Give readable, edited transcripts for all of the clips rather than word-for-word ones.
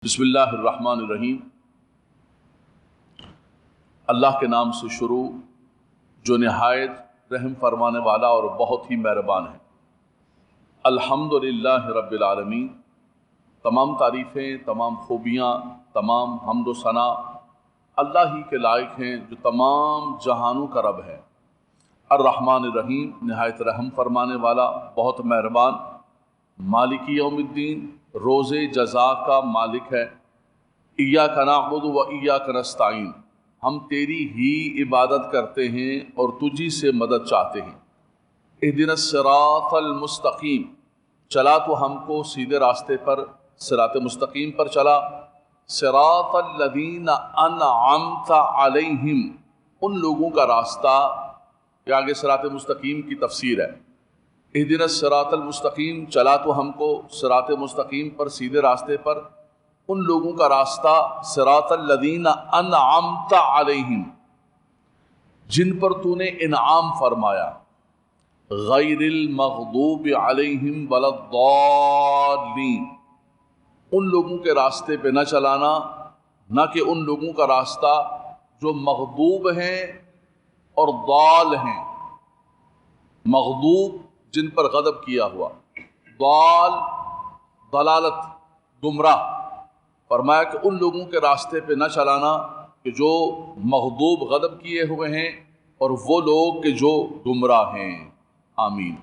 بسم اللہ الرحمن الرحیم۔ اللہ کے نام سے شروع جو نہایت رحم فرمانے والا اور بہت ہی مہربان ہے۔ الحمدللہ رب العالمین، تمام تعریفیں، تمام خوبیاں، تمام حمد و ثنا اللہ ہی کے لائق ہیں جو تمام جہانوں کا رب ہے۔ الرحمن الرحیم، نہایت رحم فرمانے والا، بہت مہربان، مالک یوم الدین، روز جزا کا مالک ہے۔ ایاک نعبد و ایاک نستعین، ہم تیری ہی عبادت کرتے ہیں اور تجھی سے مدد چاہتے ہیں۔ اہدنا الصراط المستقیم، چلا تو ہم کو سیدھے راستے پر، صراط مستقیم پر چلا۔ صراط الذین انعمت علیہم، ان لوگوں کا راستہ، یہ آگے صراط مستقیم کی تفسیر ہے۔ اہدنا الصراط المستقیم، چلا تو ہم کو صراط مستقیم پر، سیدھے راستے پر، ان لوگوں کا راستہ، صراط الذین انعمت علیہم، جن پر تو نے انعام فرمایا، غیر المغضوب علیہم ولا الضالین، ان لوگوں کے راستے پہ نہ چلانا، نہ کہ ان لوگوں کا راستہ جو مغضوب ہیں اور ضال ہیں۔ مغضوب جن پر غضب کیا ہوا، ضال ضلالت، گمراہ۔ فرمایا کہ ان لوگوں کے راستے پہ نہ چلانا کہ جو مغضوب غضب کیے ہوئے ہیں، اور وہ لوگ کہ جو گمراہ ہیں۔ آمین۔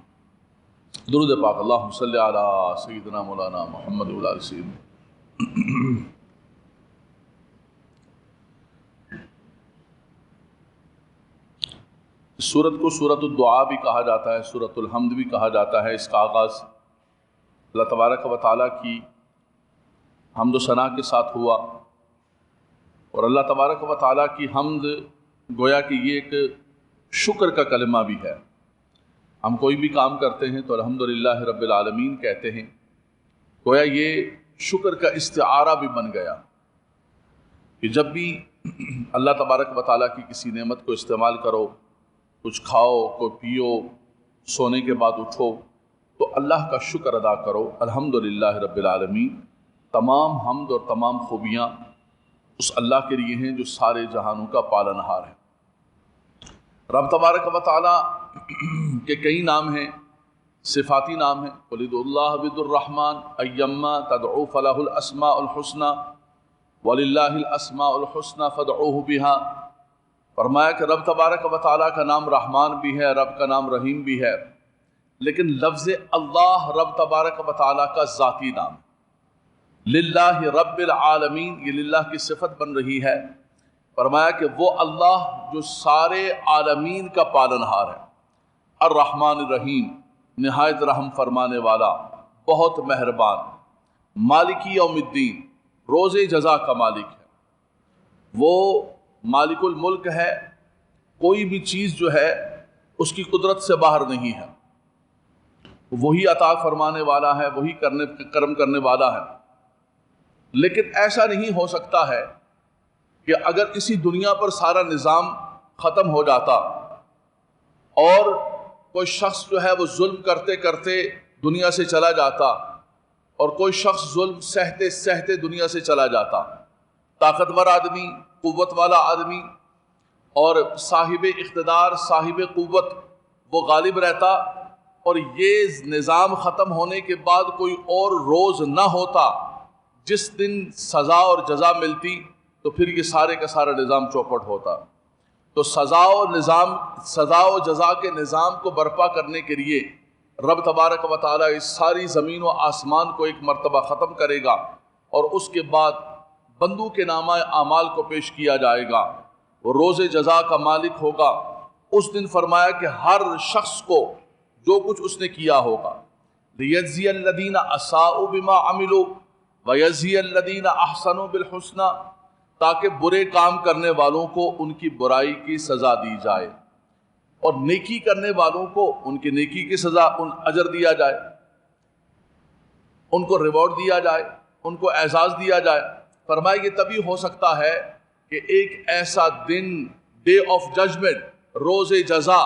درود پاک، اللہم صلی علی سیدنا مولانا محمد وعلی آلہ سیدنا۔ سورت کو سورت الدعا بھی کہا جاتا ہے، سورت الحمد بھی کہا جاتا ہے۔ اس کا آغاز اللہ تبارک و تعالیٰ کی حمد و ثنا کے ساتھ ہوا، اور اللہ تبارک و تعالیٰ کی حمد گویا کہ یہ ایک شکر کا کلمہ بھی ہے۔ ہم کوئی بھی کام کرتے ہیں تو الحمدللہ رب العالمین کہتے ہیں، گویا یہ شکر کا استعارہ بھی بن گیا کہ جب بھی اللہ تبارک و تعالیٰ کی کسی نعمت کو استعمال کرو، کچھ کھاؤ، کوئی پیو، سونے کے بعد اٹھو، تو اللہ کا شکر ادا کرو۔ الحمدللہ رب العالمین، تمام حمد اور تمام خوبیاں اس اللہ کے لیے ہیں جو سارے جہانوں کا پالنہار ہے۔ رب تبارک و تعالیٰ کے کئی نام ہیں، صفاتی نام ہیں۔ قُلِ ادعوا اللَّهَ بِدُّ الرَّحْمَٰنِ أَيَّمَّا تَدْعُوا فَلَهُ الْأَسْمَاءُ الْحُسْنَىٰ وَلِلَّهِ الْأَسْمَاءُ الْحُسْنَىٰ فَادْعُوهُ بِهَا۔ فرمایا کہ رب تبارک و تعالیٰ کا نام رحمان بھی ہے، رب کا نام رحیم بھی ہے، لیکن لفظ اللہ رب تبارک و تعالیٰ کا ذاتی نام ہے۔ للہ رب العالمین، یہ للہ کی صفت بن رہی ہے۔ فرمایا کہ وہ اللہ جو سارے عالمین کا پالنہار ہے۔ الرحمن الرحیم، نہایت رحم فرمانے والا، بہت مہربان، مالک یوم الدین، روز جزا کا مالک ہے۔ وہ مالک الملک ہے، کوئی بھی چیز جو ہے اس کی قدرت سے باہر نہیں ہے۔ وہی عطا فرمانے والا ہے، وہی کرم کرنے والا ہے۔ لیکن ایسا نہیں ہو سکتا ہے کہ اگر کسی دنیا پر سارا نظام ختم ہو جاتا اور کوئی شخص جو ہے وہ ظلم کرتے کرتے دنیا سے چلا جاتا، اور کوئی شخص ظلم سہتے سہتے دنیا سے چلا جاتا، طاقتور آدمی، قوت والا آدمی اور صاحب اقتدار، صاحب قوت، وہ غالب رہتا، اور یہ نظام ختم ہونے کے بعد کوئی اور روز نہ ہوتا جس دن سزا اور جزا ملتی، تو پھر یہ سارے کا سارا نظام چوپٹ ہوتا۔ تو سزا و جزا کے نظام کو برپا کرنے کے لیے رب تبارک و تعالیٰ اس ساری زمین و آسمان کو ایک مرتبہ ختم کرے گا، اور اس کے بعد بندوں کے نامہ اعمال کو پیش کیا جائے گا۔ وہ روز جزا کا مالک ہوگا۔ اس دن فرمایا کہ ہر شخص کو جو کچھ اس نے کیا ہوگا، لِيَجْزِيَ الَّذِينَ أَسَاءُوا بِمَا عَمِلُوا وَيَجْزِيَ الَّذِينَ أَحْسَنُوا بِالْحُسْنَىٰ، تاکہ برے کام کرنے والوں کو ان کی برائی کی سزا دی جائے، اور نیکی کرنے والوں کو ان کی نیکی کی سزا، ان اجر دیا جائے، ان کو ریوارڈ دیا جائے، ان کو اعزاز دیا جائے۔ فرمایا یہ تبھی ہو سکتا ہے کہ ایک ایسا دن، ڈے آف ججمنٹ، روز جزا،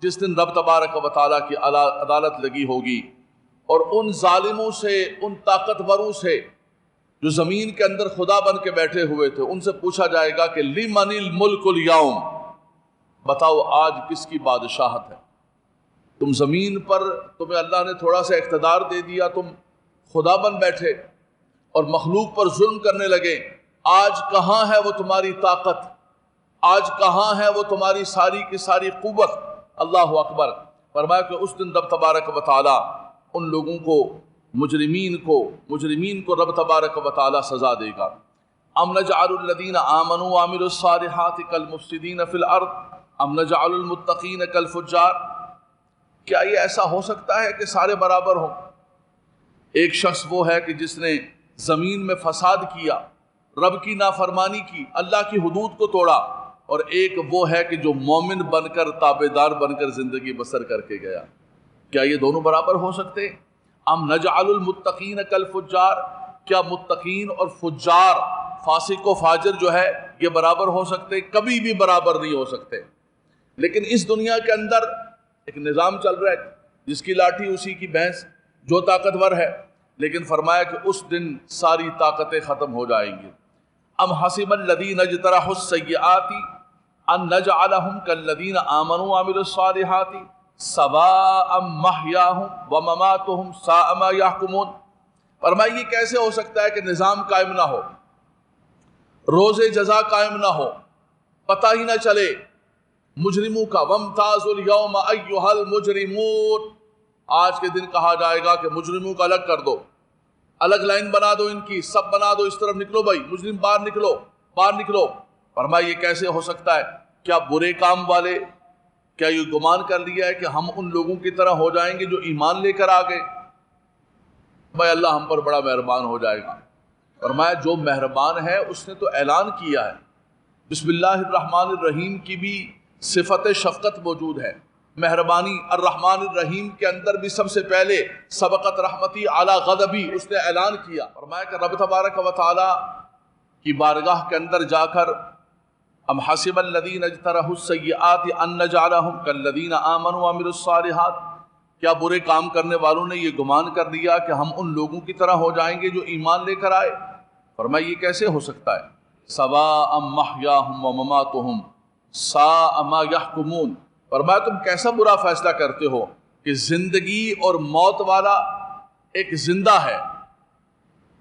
جس دن رب تبارک و تعالیٰ کی عدالت لگی ہوگی، اور ان ظالموں سے، ان طاقتوروں سے جو زمین کے اندر خدا بن کے بیٹھے ہوئے تھے، ان سے پوچھا جائے گا کہ لمن الملک اليوم، بتاؤ آج کس کی بادشاہت ہے؟ تم زمین پر تمہیں اللہ نے تھوڑا سا اقتدار دے دیا، تم خدا بن بیٹھے اور مخلوق پر ظلم کرنے لگے، آج کہاں ہے وہ تمہاری طاقت؟ آج کہاں ہے وہ تمہاری ساری کی ساری قوت؟ اللہ اکبر۔ فرمایا کہ اس دن رب تبارک و تعالی ان لوگوں کو، مجرمین کو رب تبارک و تعالی سزا دے گا۔ ام نجعل الذین آمنوا وعملوا الصالحات کالمفسدین فی الارض ام نجعل المتقین کالفجار، کیا یہ ایسا ہو سکتا ہے کہ سارے برابر ہوں؟ ایک شخص وہ ہے کہ جس نے زمین میں فساد کیا، رب کی نافرمانی کی، اللہ کی حدود کو توڑا، اور ایک وہ ہے کہ جو مومن بن کر، تابعدار بن کر زندگی بسر کر کے گیا۔ کیا یہ دونوں برابر ہو سکتے؟ ام نجعل المتقین کالفجار، کیا متقین اور فجار، فاسق و فاجر جو ہے یہ برابر ہو سکتے؟ کبھی بھی برابر نہیں ہو سکتے۔ لیکن اس دنیا کے اندر ایک نظام چل رہا ہے، جس کی لاٹھی اسی کی بھینس، جو طاقتور ہے، لیکن فرمایا کہ اس دن ساری طاقتیں ختم ہو جائیں گی۔ ام حسب الذین اجترحوا السیئات ان نجعلہم کالذین آمنوا وعملوا الصالحات سواء محیاہم ومماتہم ساء ما یحکمون۔ فرمایا یہ کیسے ہو سکتا ہے کہ نظام قائم نہ ہو، روز جزا قائم نہ ہو، پتہ ہی نہ چلے مجرموں کا، وامتازوا اليوم ایھا المجرمون، آج کے دن کہا جائے گا کہ مجرموں کا الگ کر دو، الگ لائن بنا دو، ان کی سب بنا دو، اس طرف نکلو بھائی، مجرم باہر نکلو، باہر نکلو۔ فرمایا یہ کیسے ہو سکتا ہے؟ کیا برے کام والے کیا یہ گمان کر لیا ہے کہ ہم ان لوگوں کی طرح ہو جائیں گے جو ایمان لے کر آ گئے؟ بھائی اللہ ہم پر بڑا مہربان ہو جائے گا۔ فرمایا جو مہربان ہے اس نے تو اعلان کیا ہے، بسم اللہ الرحمن الرحیم کی بھی صفت شفقت موجود ہے، مہربانی۔ الرحمن الرحیم کے اندر بھی سب سے پہلے سبقت رحمتی علی غضبی، اس نے اعلان کیا۔ فرمایا کہ رب تبارک و تعالی کی بارگاہ کے اندر جا کر ام حسب الذین اجترحوا السیئات ان نجعلہم کالذین آمنوا وعملوا الصالحات، کیا برے کام کرنے والوں نے یہ گمان کر لیا کہ ہم ان لوگوں کی طرح ہو جائیں گے جو ایمان لے کر آئے؟ فرمایا یہ کیسے ہو سکتا ہے؟ سواء محیاہم ومماتہم ساء ما یحکمون۔ فرمایا تم کیسا برا فیصلہ کرتے ہو کہ زندگی اور موت والا ایک زندہ ہے،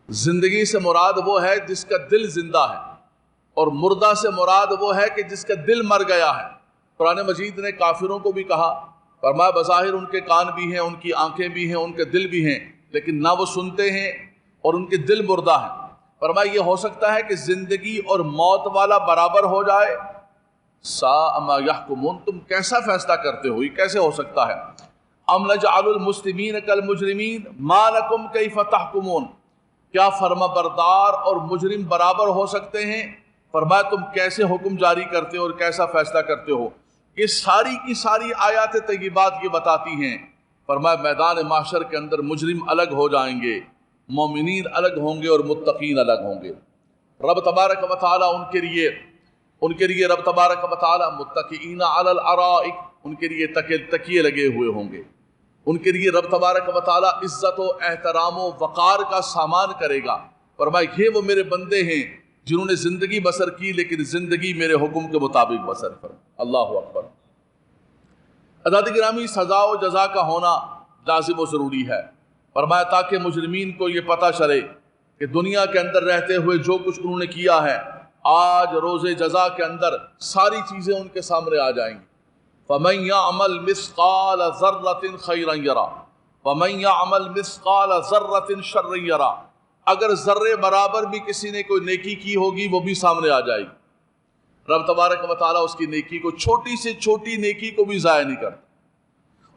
زندگی سے مراد وہ ہے جس کا دل زندہ ہے، اور مردہ سے مراد وہ ہے کہ جس کا دل مر گیا ہے۔ قرآن مجید نے کافروں کو بھی کہا، فرمایا بظاہر ان کے کان بھی ہیں، ان کی آنکھیں بھی ہیں، ان کے دل بھی ہیں، لیکن نہ وہ سنتے ہیں اور ان کے دل مردہ ہیں۔ فرمایا یہ ہو سکتا ہے کہ زندگی اور موت والا برابر ہو جائے؟ ساء ما یحکمون، تم کیسا فیصلہ کرتے ہو، یہ کیسے ہو سکتا ہے؟ ام نجعل المسلمین کالمجرمین ما لکم کیف تحکمون، کیا فرما بردار اور مجرم برابر ہو سکتے ہیں؟ فرمایا تم کیسے حکم جاری کرتے ہو اور کیسا فیصلہ کرتے ہو؟ یہ ساری کی ساری آیات طیبات یہ بتاتی ہیں۔ فرمایا میدان محشر کے اندر مجرم الگ ہو جائیں گے، مومنین الگ ہوں گے اور متقین الگ ہوں گے۔ رب تبارک و تعالیٰ ان کے لیے رب تبارک و تعالیٰ متکئین علی الارائک، ان کے لیے تکیے لگے ہوئے ہوں گے، ان کے لیے رب تبارک و تعالیٰ عزت و احترام و وقار کا سامان کرے گا۔ فرمایا یہ وہ میرے بندے ہیں جنہوں نے زندگی بسر کی، لیکن زندگی میرے حکم کے مطابق بسر کر۔ اللہ اکبر۔ حضرات گرامی، سزا و جزا کا ہونا لازم و ضروری ہے۔ فرمایا تاکہ مجرمین کو یہ پتہ چلے کہ دنیا کے اندر رہتے ہوئے جو کچھ انہوں نے کیا ہے، آج روز جزا کے اندر ساری چیزیں ان کے سامنے آ جائیں گی۔ فَمَن يَعْمَلْ مِثْقَالَ ذَرَّةٍ خَيْرًا يَرَهُ وَمَن يَعْمَلْ مِثْقَالَ ذَرَّةٍ شَرًّا يَرَهُ، اگر ذرے برابر بھی کسی نے کوئی نیکی کی ہوگی وہ بھی سامنے آ جائے گی۔ رب تبارک و تعالیٰ اس کی نیکی کو، چھوٹی سے چھوٹی نیکی کو بھی ضائع نہیں کرتا،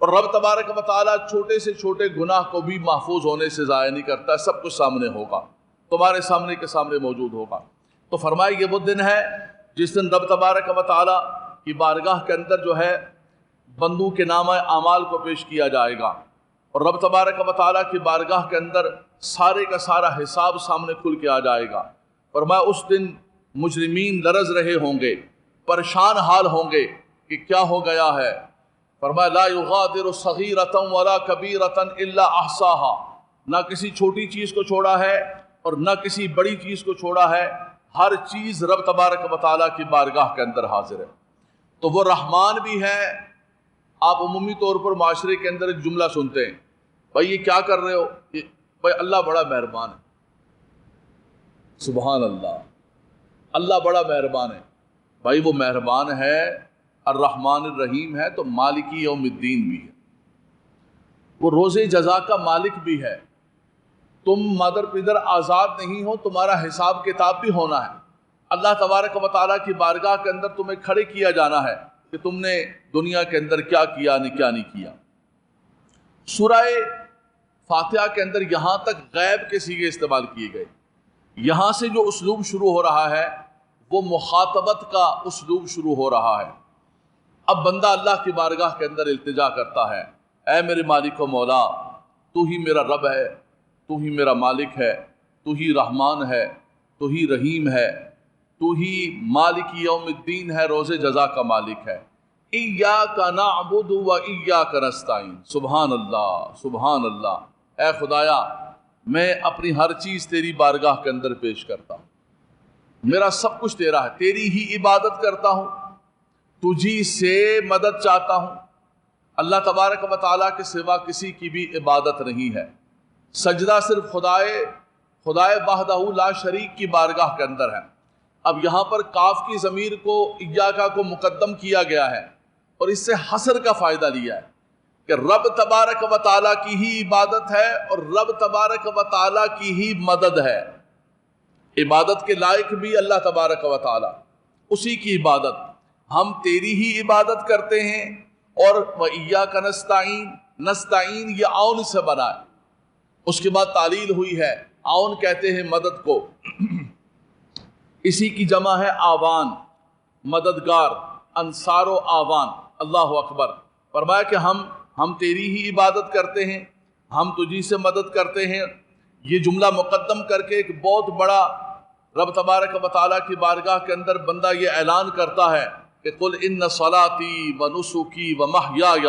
اور رب تبارک و تعالیٰ چھوٹے سے چھوٹے گناہ کو بھی محفوظ ہونے سے ضائع نہیں کرتا، سب کچھ سامنے ہوگا، تمہارے سامنے کے سامنے موجود ہوگا۔ تو فرمایا یہ وہ دن ہے جس دن رب تبارک و تعالیٰ کی بارگاہ کے اندر جو ہے بندوں کے نامہ اعمال کو پیش کیا جائے گا، اور رب تبارک و تعالیٰ کی بارگاہ کے اندر سارے کا سارا حساب سامنے کھل کے آ جائے گا۔ فرمایا اس دن مجرمین لرز رہے ہوں گے، پریشان حال ہوں گے کہ کیا ہو گیا ہے۔ فرمایا لا یغادر صغیرۃ ولا کبیرۃ الا احصاها، نہ کسی چھوٹی چیز کو چھوڑا ہے اور نہ کسی بڑی چیز کو چھوڑا ہے، ہر چیز رب تبارک و تعالیٰ کی بارگاہ کے اندر حاضر ہے۔ تو وہ رحمان بھی ہے۔ آپ عمومی طور پر معاشرے کے اندر ایک جملہ سنتے ہیں، بھائی یہ کیا کر رہے ہو؟ بھائی اللہ بڑا مہربان ہے۔ سبحان اللہ، اللہ بڑا مہربان ہے۔ بھائی وہ مہربان ہے، الرحمن الرحیم ہے، تو مالک یوم الدین بھی ہے، وہ روز جزا کا مالک بھی ہے۔ تم مادر پدر آزاد نہیں ہو، تمہارا حساب کتاب بھی ہونا ہے۔ اللہ تبارک و تعالیٰ کی بارگاہ کے اندر تمہیں کھڑے کیا جانا ہے کہ تم نے دنیا کے اندر کیا کیا نہیں کیا۔ سورہ فاتحہ کے اندر یہاں تک غیب کے صیغے استعمال کیے گئے۔ یہاں سے جو اسلوب شروع ہو رہا ہے وہ مخاطبت کا اسلوب شروع ہو رہا ہے۔ اب بندہ اللہ کی بارگاہ کے اندر التجا کرتا ہے، اے میرے مالک و مولا، تو ہی میرا رب ہے، تو ہی میرا مالک ہے، تو ہی رحمان ہے، تو ہی رحیم ہے، تو ہی مالک یوم الدین ہے، روز جزا کا مالک ہے۔ ایاک نعبد و ایاک نستعین۔ سبحان اللہ، سبحان اللہ۔ اے خدایا، میں اپنی ہر چیز تیری بارگاہ کے اندر پیش کرتا ہوں، میرا سب کچھ تیرا ہے، تیری ہی عبادت کرتا ہوں، تجھی سے مدد چاہتا ہوں۔ اللہ تبارک و تعالیٰ کے سوا کسی کی بھی عبادت نہیں ہے۔ سجدہ صرف خدائے وحدہ لا شریک کی بارگاہ کے اندر ہے۔ اب یہاں پر کاف کی ضمیر کو ایاکا کو مقدم کیا گیا ہے اور اس سے حصر کا فائدہ لیا ہے کہ رب تبارک و تعالیٰ کی ہی عبادت ہے اور رب تبارک و تعالیٰ کی ہی مدد ہے۔ عبادت کے لائق بھی اللہ تبارک و تعالیٰ، اسی کی عبادت، ہم تیری ہی عبادت کرتے ہیں۔ اور وَإِيَّاكَ نَسْتَعِينُ، نستعین یہ عون سے بنا ہے، اس کے بعد تعلیل ہوئی ہے۔ عون کہتے ہیں مدد کو، اسی کی جمع ہے آوان، مددگار، انصار و آوان۔ اللہ اکبر۔ فرمایا کہ ہم تیری ہی عبادت کرتے ہیں، ہم تجھی سے مدد کرتے ہیں۔ یہ جملہ مقدم کر کے ایک بہت بڑا رب تبارک و تعالیٰ کی بارگاہ کے اندر بندہ یہ اعلان کرتا ہے کہ قل ان صلاتی و نسکی و محیای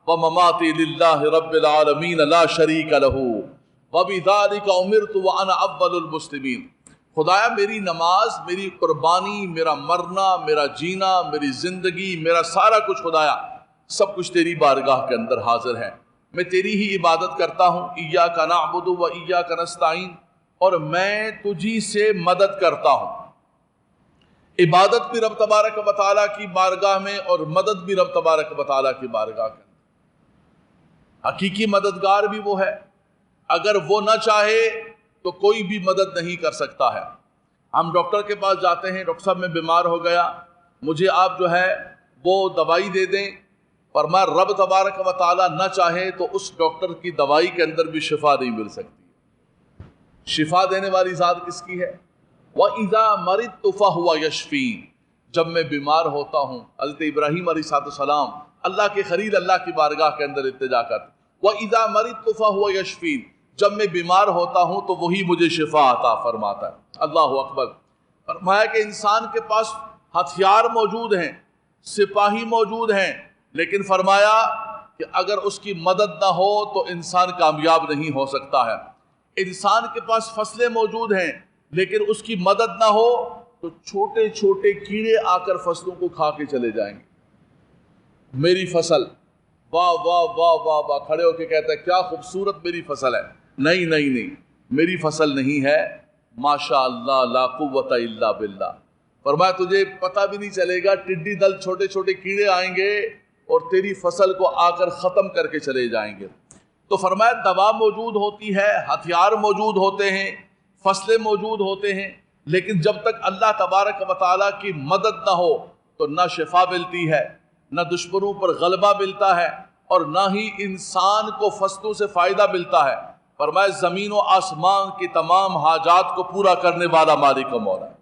و مماتی للہ رب العالمین لا شریک لہ وبذالک امرت وانا اول المسلمین۔ خدایا میری نماز، میری قربانی، میرا مرنا، میرا جینا، میری زندگی، میرا سارا کچھ خدایا سب کچھ تیری بارگاہ کے اندر حاضر ہے، میں تیری ہی عبادت کرتا ہوں۔ ایاک نعبد و ایاک نستعین، اور میں تجھی سے مدد کرتا ہوں۔ عبادت بھی رب تبارک و تعالیٰ کی بارگاہ میں اور مدد بھی رب تبارک و تعالیٰ کی بارگاہ کے اندر۔ حقیقی مددگار بھی وہ ہے، اگر وہ نہ چاہے تو کوئی بھی مدد نہیں کر سکتا ہے۔ ہم ڈاکٹر کے پاس جاتے ہیں، ڈاکٹر صاحب میں بیمار ہو گیا، مجھے آپ جو ہے وہ دوائی دے دیں، فرمایا رب تبارک و تعالیٰ نہ چاہے تو اس ڈاکٹر کی دوائی کے اندر بھی شفا نہیں مل سکتی۔ شفا دینے والی ذات کس کی ہے؟ وَإِذَا مَرِضْتُ فَهُوَ يَشْفِينِ۔ جب میں بیمار ہوتا ہوں، حضرت ابراہیم علیہ السلام اللہ کے خلیل اللہ کی بارگاہ کے اندر التجا کرتے، وَإِذَا مَرِضْتُ فَهُوَ يَشْفِينِ، جب میں بیمار ہوتا ہوں تو وہی مجھے شفا عطا فرماتا ہے۔ اللہ اکبر۔ فرمایا کہ انسان کے پاس ہتھیار موجود ہیں، سپاہی موجود ہیں، لیکن فرمایا کہ اگر اس کی مدد نہ ہو تو انسان کامیاب نہیں ہو سکتا ہے۔ انسان کے پاس فصلیں موجود ہیں، لیکن اس کی مدد نہ ہو تو چھوٹے چھوٹے کیڑے آ کر فصلوں کو کھا کے چلے جائیں گے۔ میری فصل، واہ واہ واہ واہ واہ، کھڑے ہو کے کہتا ہے کیا خوبصورت میری فصل ہے۔ نہیں نہیں نہیں، میری فصل نہیں ہے، ماشاء اللہ لا قوت الا باللہ۔ فرمایا تجھے پتہ بھی نہیں چلے گا، ٹڈی دل چھوٹے چھوٹے کیڑے آئیں گے اور تیری فصل کو آ کر ختم کر کے چلے جائیں گے۔ تو فرمایا دوا موجود ہوتی ہے، ہتھیار موجود ہوتے ہیں، فصلیں موجود ہوتے ہیں، لیکن جب تک اللہ تبارک و تعالیٰ کی مدد نہ ہو تو نہ شفا ملتی ہے، نہ دشمنوں پر غلبہ ملتا ہے، اور نہ ہی انسان کو فصلوں سے فائدہ ملتا ہے۔ فرمایا زمین و آسمان کی تمام حاجات کو پورا کرنے والا مالک و مولا ہے،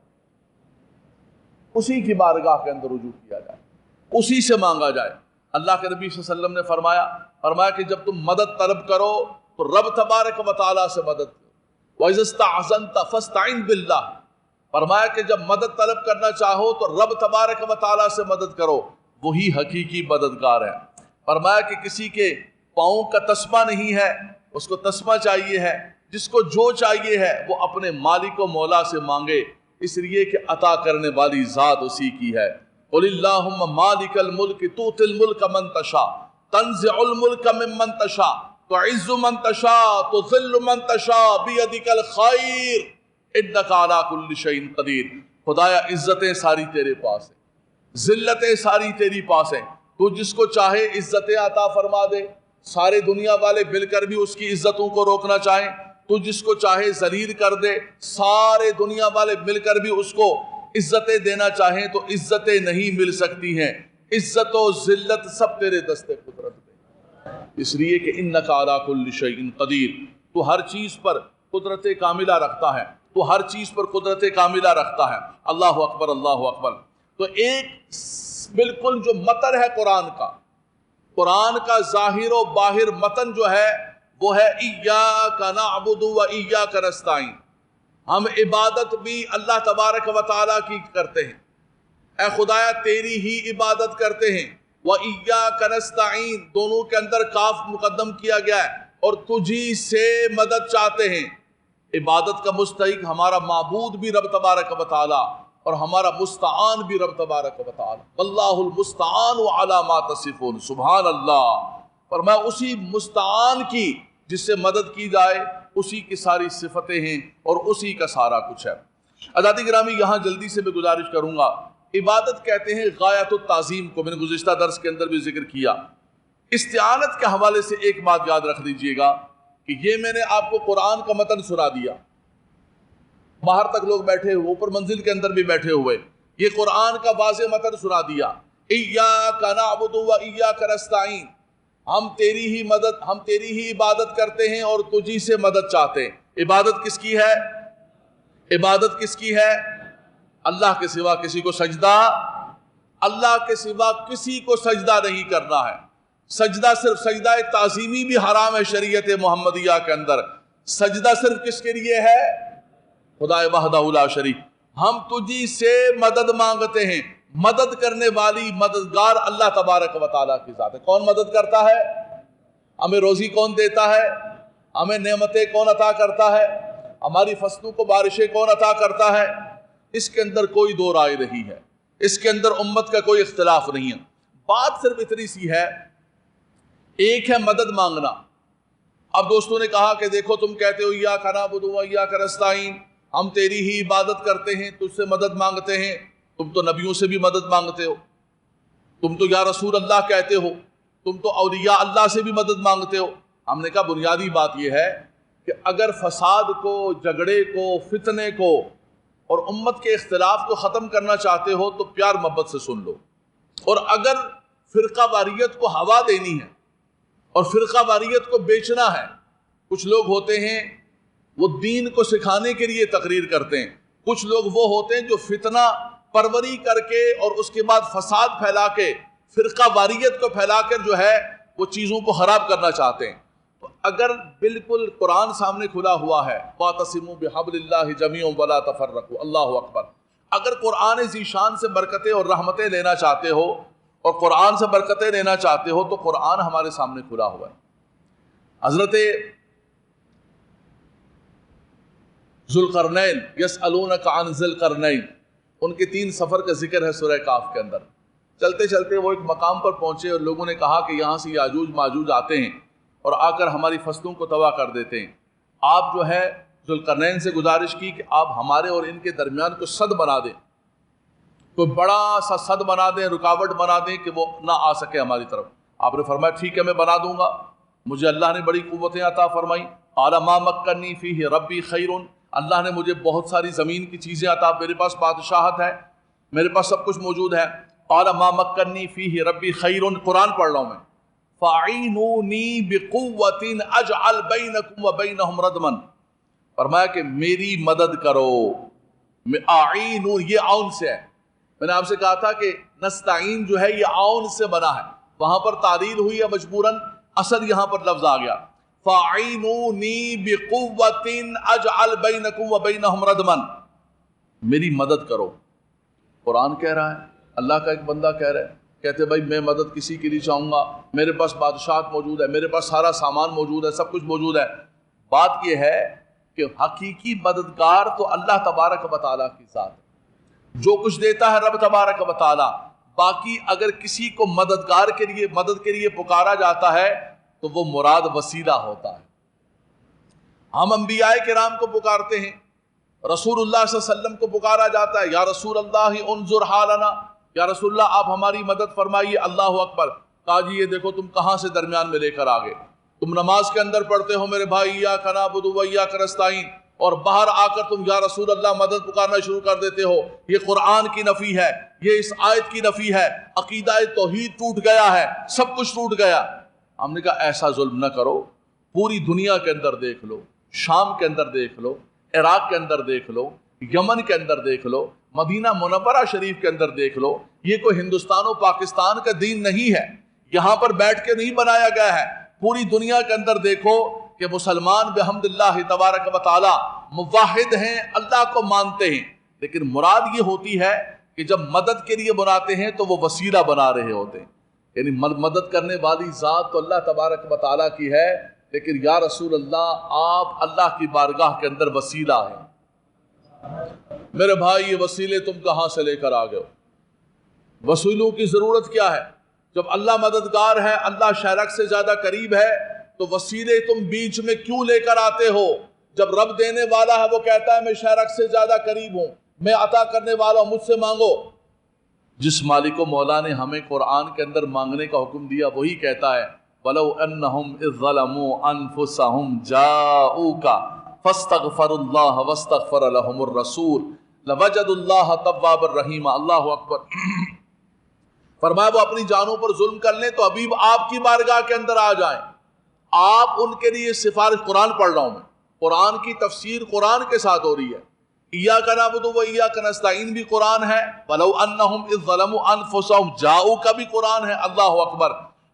اسی کی بارگاہ کے اندر رجوع کیا جائے، اسی سے مانگا جائے۔ اللہ کے نبی صلی اللہ علیہ وسلم نے فرمایا کہ جب تم مدد طلب کرو تو رب تبارک و تعالیٰ سے مدد کرو۔ وَإِذَا اسْتَعْذَنْتَ فَاسْتَعِنْ بِاللَّهِ، فرمایا کہ جب مدد طلب کرنا چاہو تو رب تبارک و تعالیٰ سے مدد کرو، وہی حقیقی مددگار ہے۔ فرمایا کہ کسی کے پاؤں کا تسمہ نہیں ہے، اس کو تسمہ چاہیے ہے، جس کو جو چاہیے ہے وہ اپنے مالک و مولا سے مانگے، اس لیے کہ عطا کرنے والی ذات اسی کی ہے۔ قل اللہم مالک الملک تؤتی الملک من تشاء تنزع الملک ممن تشاء تعز من تشاء تذل من تشاء بیدک الخیر انک علی کل شیء قدیر۔ خدایا عزتیں ساری تیرے پاس ہیں، ذلتیں ساری تیری پاس ہیں، تو جس کو چاہے عزتیں عطا فرما دے، سارے دنیا والے مل کر بھی اس کی عزتوں کو روکنا چاہیں تو جس کو چاہے ذلیل کر دے، سارے دنیا والے مل کر بھی اس کو عزتیں دینا چاہیں تو عزتیں نہیں مل سکتی ہیں۔ عزت و ذلت سب تیرے دست قدرت میں، اس لیے کہ انک علی کل شیء قدیر، تو ہر چیز پر قدرت کاملہ رکھتا ہے، تو ہر چیز پر قدرت کاملہ رکھتا ہے۔ اللہ اکبر، اللہ اکبر۔ تو ایک بالکل جو متن ہے قرآن کا ظاہر و باہر متن جو ہے وہ ہے ایاک نعبد و ایاک نستعین۔ ہم عبادت بھی اللہ تبارک و تعالیٰ کی کرتے ہیں، اے خدایا تیری ہی عبادت کرتے ہیں، و ایاک نستعین دونوں کے اندر کاف مقدم کیا گیا ہے، اور تجھی سے مدد چاہتے ہیں۔ عبادت کا مستحق ہمارا معبود بھی رب تبارک و تعالیٰ اور ہمارا مستعان بھی رب تبارک و تعالیٰ۔ واللہ المستعان علی ما تصفون، سبحان اللہ۔ اور میں اسی مستعان کی جس سے مدد کی جائے، اسی کی ساری صفتیں ہیں اور اسی کا سارا کچھ ہے۔ عزیزان گرامی، یہاں جلدی سے میں گزارش کروں گا، عبادت کہتے ہیں غایت التعظیم کو، میں نے گزشتہ درس کے اندر بھی ذکر کیا۔ استعانت کے حوالے سے ایک بات یاد رکھ لیجئے گا کہ یہ میں نے آپ کو قرآن کا متن سنا دیا، باہر تک لوگ بیٹھے ہوئے، اوپر منزل کے اندر بھی بیٹھے ہوئے، یہ قرآن کا واضح متن سنا دیا، ایاک نعبد و ایاک نستعین، ہم تیری ہی عبادت کرتے ہیں اور تجھی سے مدد چاہتے ہیں۔ عبادت کس کی ہے؟ عبادت کس کی ہے؟ اللہ کے سوا کسی کو سجدہ، اللہ کے سوا کسی کو سجدہ نہیں کرنا ہے۔ سجدہ صرف سجدہ تعظیمی بھی حرام ہے شریعت محمدیہ کے اندر۔ سجدہ صرف کس کے لیے ہے؟ خدا وحدہ لا شریک۔ ہم تجھی سے مدد مانگتے ہیں، مدد کرنے والی مددگار اللہ تبارک و تعالیٰ کی ذات ہے۔ کون مدد کرتا ہے؟ ہمیں روزی کون دیتا ہے؟ ہمیں نعمتیں کون عطا کرتا ہے؟ ہماری فصلوں کو بارشیں کون عطا کرتا ہے؟ اس کے اندر کوئی دو رائے نہیں ہے، اس کے اندر امت کا کوئی اختلاف نہیں ہے۔ بات صرف اتنی سی ہے، ایک ہے مدد مانگنا۔ اب دوستوں نے کہا کہ دیکھو تم کہتے ہو ایاک نعبد و ایاک نستعین، ہم تیری ہی عبادت کرتے ہیں، تجھ سے مدد مانگتے ہیں، تم تو نبیوں سے بھی مدد مانگتے ہو، تم تو یا رسول اللہ کہتے ہو، تم تو اولیاء اللہ سے بھی مدد مانگتے ہو۔ ہم نے کہا بنیادی بات یہ ہے کہ اگر فساد کو، جھگڑے کو، فتنے کو اور امت کے اختلاف کو ختم کرنا چاہتے ہو تو پیار محبت سے سن لو، اور اگر فرقہ واریت کو ہوا دینی ہے اور فرقہ واریت کو بیچنا ہے، کچھ لوگ ہوتے ہیں وہ دین کو سکھانے کے لیے تقریر کرتے ہیں، کچھ لوگ وہ ہوتے ہیں جو فتنہ پروری کر کے اور اس کے بعد فساد پھیلا کے، فرقہ واریت کو پھیلا کر جو ہے وہ چیزوں کو خراب کرنا چاہتے ہیں۔ تو اگر بالکل قرآن سامنے کھلا ہوا ہے، وَاعْتَصِمُوا بِحَبْلِ اللَّهِ جَمِيعًا وَلَا تَفَرَّقُوا، اللہ اکبر، اگر قرآن ذیشان سے برکتیں اور رحمتیں لینا چاہتے ہو اور قرآن سے برکتیں لینا چاہتے ہو تو قرآن ہمارے سامنے کھلا ہوا ہے۔ حضرت ذوالقرنین، یسألونک عن ذی القرنین، ان کے 3 سفر کا ذکر ہے سورہ کاف کے اندر۔ چلتے چلتے وہ ایک مقام پر پہنچے اور لوگوں نے کہا کہ یہاں سے یاجوج ماجوج آتے ہیں اور آ کر ہماری فصلوں کو تباہ کر دیتے ہیں۔ آپ جو ہے ذوالقرنین سے گزارش کی کہ آپ ہمارے اور ان کے درمیان کو سد بنا دیں، کوئی بڑا سا سد بنا دیں، رکاوٹ بنا دیں کہ وہ نہ آ سکے ہماری طرف۔ آپ نے فرمایا ٹھیک ہے میں بنا دوں گا، مجھے اللہ نے بڑی قوتیں عطا فرمائی۔ قال ما مکنی فیہ ربی خیر، اللہ نے مجھے بہت ساری زمین کی چیزیں عطا، میرے پاس بادشاہت ہے، میرے پاس سب کچھ موجود ہے۔ قال ما مکنی فیہ ربی خیر، قرآن پڑھ رہا ہوں میں، فاعینونی بقوۃ اجعل بینکم وبینہم ردما، فرمایا کہ میری مدد کرو۔ اعینون، یہ عون سے ہے، میں نے آپ سے کہا تھا کہ نستعین جو ہے یہ عون سے بنا ہے، وہاں پر تعلیل ہوئی ہے مجبوراً، اصل یہاں پر لفظ آ گیا، فاعینونی بقوۃ اجعل بینکم وبینہم ردما، میری مدد کرو۔ قرآن کہہ رہا ہے، اللہ کا ایک بندہ کہہ رہا ہے، کہتے بھائی میں مدد کسی کے لیے چاہوں گا، میرے پاس بادشاہت موجود ہے، میرے پاس سارا سامان موجود ہے، سب کچھ موجود ہے۔ بات یہ ہے کہ حقیقی مددگار تو اللہ تبارک و تعالیٰ کی ذات ہے، جو کچھ دیتا ہے رب تبارک و تعالیٰ. باقی اگر کسی کو مدد کے لیے پکارا جاتا ہے تو وہ مراد وسیلہ ہوتا ہے. ہم انبیاء کرام کو پکارتے ہیں، رسول اللہ صلی اللہ علیہ وسلم کو پکارا جاتا ہے، یا رسول اللہ انظر حالنا، یا رسول اللہ آپ ہماری مدد فرمائیے. اللہ اکبر. کہا جی یہ دیکھو تم کہاں سے درمیان میں لے کر آگے، تم نماز کے اندر پڑھتے ہو میرے بھائی ایاک نعبد و ایاک نستعین، اور باہر آ کر تم یا رسول اللہ مدد پکارنا شروع کر دیتے ہو. یہ قرآن کی نفی ہے، یہ اس آیت کی نفی ہے. عقیدہ توحید ٹوٹ گیا ہے، سب کچھ ٹوٹ گیا. ہم نے کہا ایسا ظلم نہ کرو. پوری دنیا کے اندر دیکھ لو، شام کے اندر دیکھ لو، عراق کے اندر دیکھ لو، یمن کے اندر دیکھ لو، مدینہ منورہ شریف کے اندر دیکھ لو. یہ کوئی ہندوستان و پاکستان کا دین نہیں ہے، یہاں پر بیٹھ کے نہیں بنایا گیا ہے. پوری دنیا کے اندر دیکھو کہ مسلمان بحمد اللہ تبارک و تعالی موحد ہیں، اللہ کو مانتے ہیں، لیکن مراد یہ ہوتی ہے کہ جب مدد کے لیے بناتے ہیں تو وہ وسیلہ بنا رہے ہوتے ہیں. یعنی مدد کرنے والی ذات تو اللہ تبارک و تعالیٰ کی ہے، لیکن یا رسول اللہ آپ اللہ کی بارگاہ کے اندر وسیلہ ہیں. میرے بھائی یہ وسیلے تم کہاں سے لے کر آ گئے ہو؟ وسیلوں کی ضرورت کیا ہے؟ جب اللہ مددگار ہے، اللہ شرک سے زیادہ قریب ہے، تو وسیلے تم بیچ میں کیوں لے کر آتے ہو؟ جب رب دینے والا ہے وہ کہتا ہے میں شرک سے زیادہ قریب ہوں، میں عطا کرنے والا ہوں، مجھ سے مانگو. جس مالک و مولا نے ہمیں قرآن کے اندر مانگنے کا حکم دیا وہی کہتا ہے وَلَوْ أَنَّهُمْ إِذْ ظَلَمُوا أَنفُسَهُمْ جَاءُوكَ فَاسْتَغْفَرُوا اللَّهَ وَاسْتَغْفَرَ لَهُمُ الرَّسُولُ لَوَجَدُوا اللَّهَ تَوَّابًا رَحِيمًا. اللہ اکبر. فرمایا وہ اپنی جانوں پر ظلم کر لیں تو حبیب آپ کی بارگاہ کے اندر آ جائیں، آپ ان کے لیے سفارش. قرآن پڑھ رہا ہوں میں، قرآن کی تفسیر قرآن کے ساتھ ہو رہی ہے. ایاک نعبد و ایاک نستعین بھی قرآن ہے، وَلَوْ أَنَّهُمْ إِذْ ظَلَمُوا أَنفُسَهُمْ جَاءُوكَ بھی قرآن ہے. اللہ اکبر.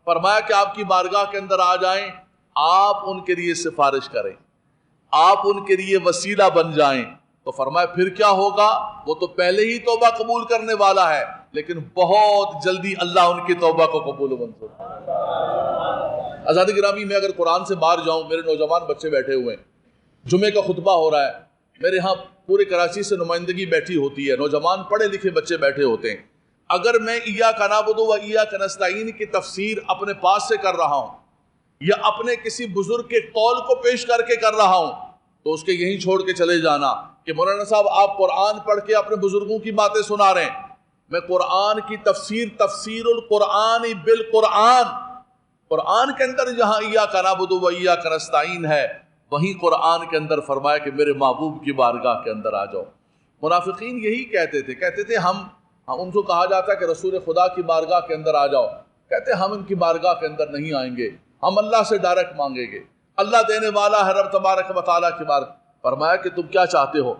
فرمایا کہ آپ کی بارگاہ کے اندر آ جائیں، آپ ان کے لیے سفارش کریں، آپ ان کے لیے وسیلہ بن جائیں. تو فرمایا پھر کیا ہوگا؟ وہ تو پہلے ہی توبہ قبول کرنے والا ہے، لیکن بہت جلدی اللہ ان کی توبہ کو قبول و منظور. آزادی گرامی میں اگر قرآن سے باہر جاؤں، میرے نوجوان بچے بیٹھے ہوئے ہیں، جمعے کا خطبہ ہو رہا ہے، میرے ہاں پورے کراچی سے نمائندگی بیٹھی ہوتی ہے، نوجوان پڑھے لکھے بچے بیٹھے ہوتے ہیں. اگر میں ایاک نعبد و ایاک نستعین کی تفسیر اپنے پاس سے کر رہا ہوں یا اپنے کسی بزرگ کے قول کو پیش کر کے کر رہا ہوں تو اس کے یہیں چھوڑ کے چلے جانا کہ مولانا صاحب آپ قرآن پڑھ کے اپنے بزرگوں کی باتیں سنا رہے ہیں. میں قرآن کی تفسیر القرآن بالقرآن، قرآن کے اندر جہاں ایاک نعبد و ایاک نستعین ہے وہیں قرآن کے اندر فرمایا کہ میرے محبوب کی بارگاہ کے اندر آ جاؤ. منافقین یہی کہتے تھے ہم ان کو کہا جاتا ہے کہ رسول خدا کی بارگاہ کے اندر آ جاؤ، کہتے ہم ان کی بارگاہ کے اندر نہیں آئیں گے، ہم اللہ سے ڈائریکٹ مانگیں گے، اللہ دینے والا ہے رب تبارک و تعالیٰ کی بارگاہ. فرمایا کہ تم کیا چاہتے ہو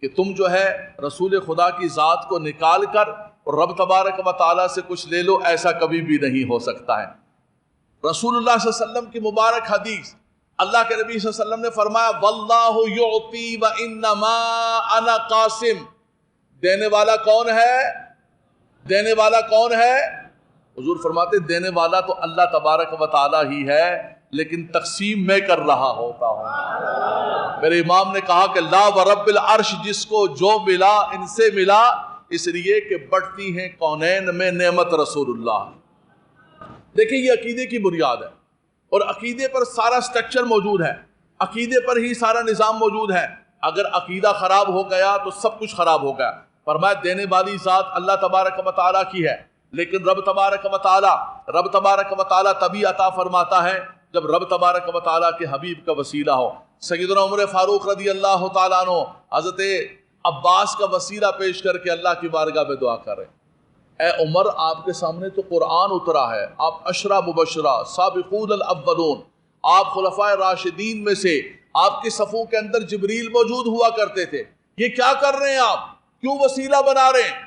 کہ تم جو ہے رسول خدا کی ذات کو نکال کر اور رب تبارک و تعالیٰ سے کچھ لے لو؟ ایسا کبھی بھی نہیں ہو سکتا ہے. رسول اللہ صلی اللہ علیہ وسلم کی مبارک حدیث، اللہ کے نبی صلی اللہ علیہ وسلم نے فرمایا واللہ یعطی وانما انا قاسم. دینے والا کون ہے؟ دینے والا کون ہے؟ حضور فرماتے دینے والا تو اللہ تبارک و تعالیٰ ہی ہے، لیکن تقسیم میں کر رہا ہوتا ہوں. میرے امام نے کہا کہ لا ورب العرش، جس کو جو ملا ان سے ملا، اس لیے کہ بڑھتی ہیں کونین میں نعمت رسول اللہ. دیکھیں یہ عقیدے کی بنیاد ہے، اور عقیدے پر سارا سٹرکچر موجود ہے، عقیدے پر ہی سارا نظام موجود ہے. اگر عقیدہ خراب ہو گیا تو سب کچھ خراب ہو گیا. فرمایا دینے والی ذات اللہ تبارک و تعالیٰ کی ہے، لیکن رب تبارک و تعالیٰ تبھی عطا فرماتا ہے جب رب تبارک و تعالیٰ کے حبیب کا وسیلہ ہو. سیدنا عمر فاروق رضی اللہ تعالیٰ عنہ حضرت عباس کا وسیلہ پیش کر کے اللہ کی بارگاہ میں دعا کر رہے ہیں، اے عمر آپ کے سامنے تو قرآن اترا ہے، آپ عشرہ مبشرہ سابقون الاولون، آپ خلفائے راشدین میں سے، آپ کے صفوں کے اندر جبریل موجود ہوا کرتے تھے، یہ کیا کر رہے ہیں آپ؟ کیوں وسیلہ بنا رہے ہیں؟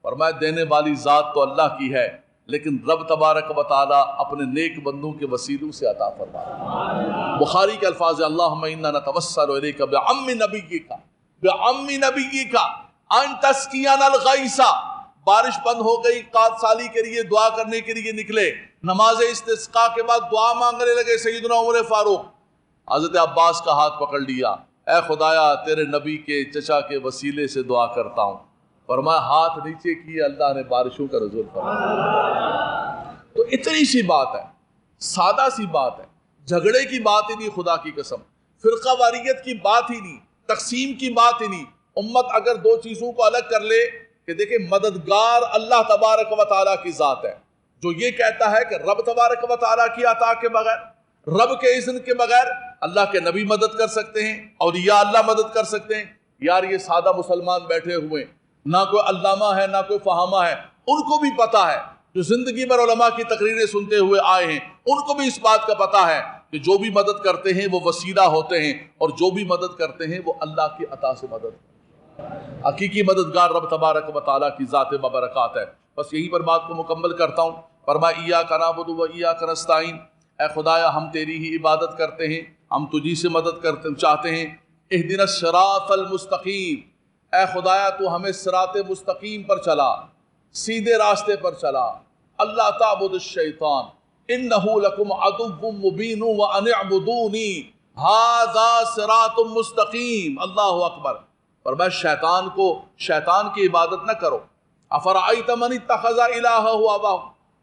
فرمایا دینے والی ذات تو اللہ کی ہے، لیکن رب تبارک و تعالیٰ اپنے نیک بندوں کے وسیلوں سے عطا فرما رہے ہیں. بخاری کے الفاظ ہیں اللہم انا نتوسل الیک بعم نبیک ان تسقینا الغیث. بارش بند ہو گئی، قحط سالی کے لیے دعا کرنے کے لیے نکلے، نماز استسقاء کے بعد دعا مانگنے لگے سیدنا عمر فاروق. حضرت عباس کا ہاتھ پکڑ لیا، اے خدایا تیرے نبی کے چچا کے وسیلے سے دعا کرتا ہوں۔ فرمایا ہاتھ نیچے کیے، اللہ نے بارشوں کا نزول فرمایا۔ تو اتنی سی بات ہے، سادہ سی بات ہے، جھگڑے کی بات ہی نہیں، خدا کی قسم فرقہ واریت کی بات ہی نہیں، تقسیم کی بات ہی نہیں۔ امت اگر دو چیزوں کو الگ کر لے کہ دیکھیں مددگار اللہ تبارک و تعالیٰ کی ذات ہے، جو یہ کہتا ہے کہ رب تبارک و تعالیٰ کی عطا کے بغیر، رب کے اذن کے بغیر اللہ کے نبی مدد کر سکتے ہیں، اولیاء اللہ مدد کر سکتے ہیں۔ یار یہ سادہ مسلمان بیٹھے ہوئے، نہ کوئی علامہ ہے نہ کوئی فہامہ ہے، ان کو بھی پتا ہے، جو زندگی بھر علماء کی تقریریں سنتے ہوئے آئے ہیں ان کو بھی اس بات کا پتا ہے کہ جو بھی مدد کرتے ہیں وہ وسیلہ ہوتے ہیں، اور جو بھی مدد کرتے ہیں وہ اللہ کی عطا سے مدد ہے۔ حقیقی مددگار رب تبارک و تعالیٰ کی ذات ببرکات ہے۔ بس یہیں پر بات کو مکمل کرتا ہوں۔ فرمایا ایاک نعبد و ایاک نستعین، اے خدایا ہم تیری ہی عبادت کرتے ہیں، ہم تجھی سے مدد کرتے چاہتے ہیں۔ اہدنا الصراط المستقیم، اے خدایا تو ہمیں صراط مستقیم پر چلا، سیدھے راستے پر چلا۔ اللہ تعبد الشیطان انہ لکم عدو مبین وان اعبدونی ھذا صراط مستقیم۔ اللہ اکبر۔ فرمایا شیطان کی عبادت نہ کرو۔ افرأیت من اتخذ الہہ ہواہ،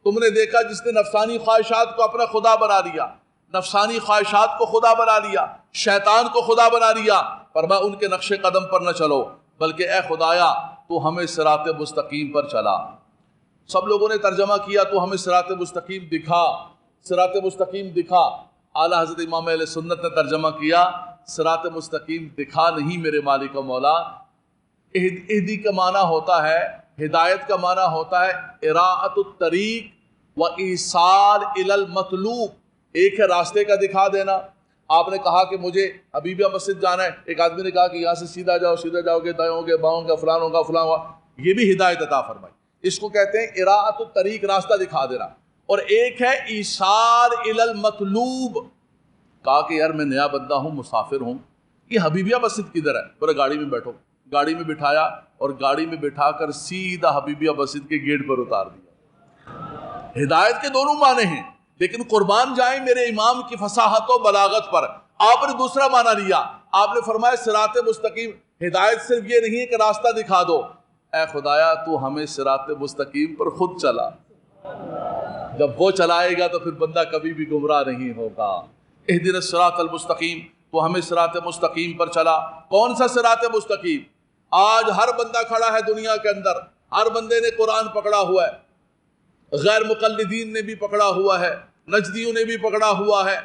تم نے دیکھا جس نے نفسانی خواہشات کو اپنا خدا بنا لیا، نفسانی خواہشات کو خدا بنا لیا، شیطان کو خدا بنا لیا۔ فرمایا ان کے نقش قدم پر نہ چلو، بلکہ اے خدایا تو ہمیں صراط مستقیم پر چلا۔ سب لوگوں نے ترجمہ کیا تو ہمیں صراط مستقیم دکھا، صراط مستقیم دکھا۔ اعلیٰ حضرت امام اہل سنت نے ترجمہ کیا صراط مستقیم دکھا نہیں میرے مالک و مولا۔ اہدی کا معنی ہوتا ہے، ہدایت کا معنی ہوتا ہے اراءۃ الطریق و ایصال الی المطلوب۔ ایک ہے راستے کا دکھا دینا، آپ نے کہا کہ مجھے حبیبیہ مسجد جانا ہے، ایک آدمی نے کہا کہ یہاں سے سیدھا جاؤ گے، دائیں ہوگے، باؤں گے، فلاں ہوگا فلاں ہوگا، یہ بھی ہدایت عطا فرمائی۔ اس کو کہتے ہیں اراءۃ الطریق، راستہ دکھا دینا۔ اور ایک ہے ایصال الی المطلوب، کہا کہ یار میں نیا بندہ ہوں، مسافر ہوں، یہ حبیبیہ مسجد کدھر ہے؟ بولے گاڑی میں بیٹھو۔ گاڑی میں بٹھایا اور گاڑی میں بٹھا کر سیدھا حبیبیہ مسجد کے گیٹ پر اتار دیا۔ ہدایت کے دونوں معنی ہیں، لیکن قربان جائیں میرے امام کی فصاحت و بلاغت پر، آپ نے دوسرا معنی لیا۔ آپ نے فرمایا صراط مستقیم، ہدایت صرف یہ نہیں کہ راستہ دکھا دو، اے خدایا تو ہمیں صراط مستقیم پر خود چلا۔ جب وہ چلائے گا تو پھر بندہ کبھی بھی گمراہ نہیں ہوگا۔ اہدنا الصراط المستقیم، تو ہمیں صراط مستقیم پر چلا۔ کون سا صراط مستقیم؟ آج ہر بندہ کھڑا ہے دنیا کے اندر، ہر بندے نے قرآن پکڑا ہوا ہے، غیر مقلدین نے بھی پکڑا ہوا ہے، نجدیوں نے بھی پکڑا ہوا ہے،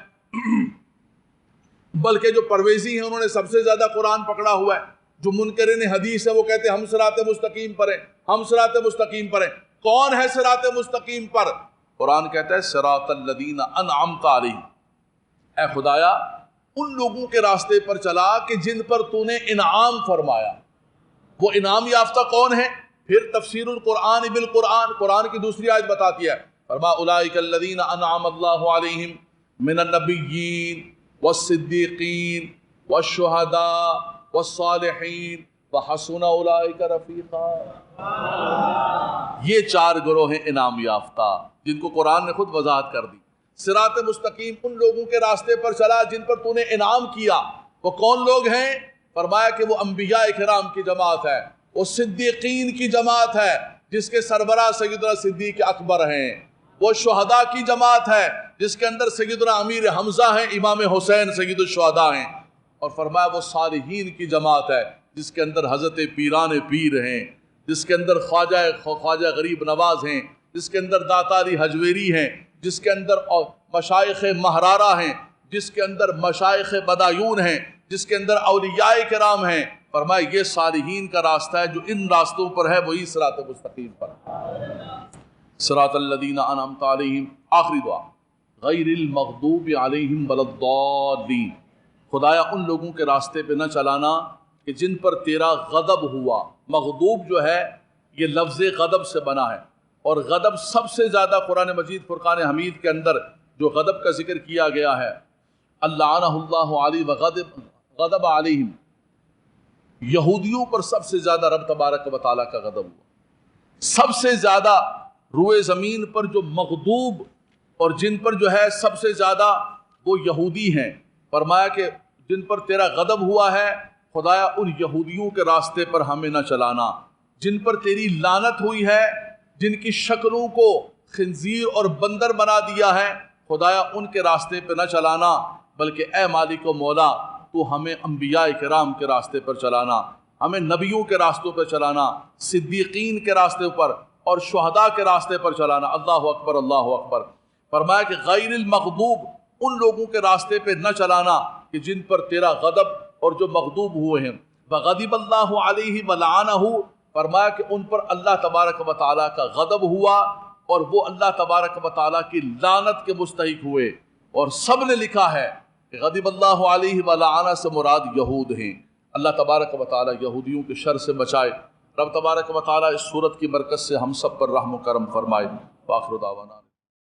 بلکہ جو پرویزی ہیں انہوں نے سب سے زیادہ قرآن پکڑا ہوا ہے۔ جو منکرین حدیث ہے وہ کہتے ہیں ہم صراط مستقیم پر ہیں، ہم صراط مستقیم پر ہیں۔ کون ہے صراط مستقیم پر؟ قرآن کہتا ہے صراط الذین انعمت علیہم، اے خدایا ان لوگوں کے راستے پر چلا کہ جن پر تو نے انعام فرمایا۔ وہ انعام یافتہ کون ہے؟ پھر تفسیر القرآن بالقرآن، قرآن کی دوسری آیت بتاتی ہے، فرمایا اولئک الذین انعم اللہ علیہم من النبیین والصدیقین والشہداء والصالحین وحسن اولئک رفیقا۔ یہ چار گروہ ہیں انعام یافتہ جن کو قرآن نے خود وضاحت کر دی۔ صراط مستقیم ان لوگوں کے راستے پر چلا جن پر تو نے انعام کیا۔ وہ کون لوگ ہیں؟ فرمایا کہ وہ انبیاء کرام کی جماعت ہے، وہ صدیقین کی جماعت ہے جس کے سربراہ سیدنا صدیق اکبر ہیں، وہ شہداء کی جماعت ہے جس کے اندر سیدنا امیر حمزہ ہیں، امام حسین سید الشہداء ہیں، اور فرمایا وہ صالحین کی جماعت ہے جس کے اندر حضرت پیران پیر ہیں، جس کے اندر خواجہ غریب نواز ہیں، جس کے اندر داتا علی حجویری ہیں، جس کے اندر مشائخ مہرارہ ہیں، جس کے اندر مشائخ بدایون ہیں، جس کے اندر اولیاء کرام ہیں۔ فرمایا یہ صالحین کا راستہ ہے، جو ان راستوں پر ہے وہی صراط مستقیم پر۔ صراط الذین انعمت علیہم، آخری دعا، غیر المغضوب علیہم ولا الضالین، خدایا ان لوگوں کے راستے پہ نہ چلانا کہ جن پر تیرا غضب ہوا۔ مغضوب جو ہے یہ لفظ غضب سے بنا ہے، اور غضب سب سے زیادہ قرآن مجید فرقان حمید کے اندر جو غضب کا ذکر کیا گیا ہے، اللعنہ اللہ علیہ وغضب علیہم، یہودیوں پر سب سے زیادہ رب تبارک و تعالیٰ کا غضب ہوا۔ سب سے زیادہ روئے زمین پر جو مغضوب اور جن پر جو ہے سب سے زیادہ وہ یہودی ہیں۔ فرمایا کہ جن پر تیرا غضب ہوا ہے خدایا ان یہودیوں کے راستے پر ہمیں نہ چلانا، جن پر تیری لعنت ہوئی ہے، جن کی شکلوں کو خنزیر اور بندر بنا دیا ہے، خدایا ان کے راستے پہ نہ چلانا، بلکہ اے مالک و مولا تو ہمیں انبیاء کرام کے راستے پر چلانا، ہمیں نبیوں کے راستوں پر چلانا، صدیقین کے راستے پر اور شہداء کے راستے پر چلانا۔ اللہ اکبر، اللہ اکبر۔ فرمایا کہ غیر المغضوب، ان لوگوں کے راستے پہ نہ چلانا کہ جن پر تیرا غضب اور جو مغضوب ہوئے ہیں۔ وغضب اللہ علیہ ولعنہ، فرمایا کہ ان پر اللہ تبارک و تعالیٰ کا غضب ہوا اور وہ اللہ تبارک و تعالیٰ کی لعنت کے مستحق ہوئے۔ اور سب نے لکھا ہے کہ غضب اللہ علیہ ولعنہ سے مراد یہود ہیں۔ اللہ تبارک و تعالیٰ یہودیوں کے شر سے بچائے۔ رب تبارک و تعالیٰ اس صورت کی برکت سے ہم سب پر رحم و کرم فرمائے۔ وآخر دعوانا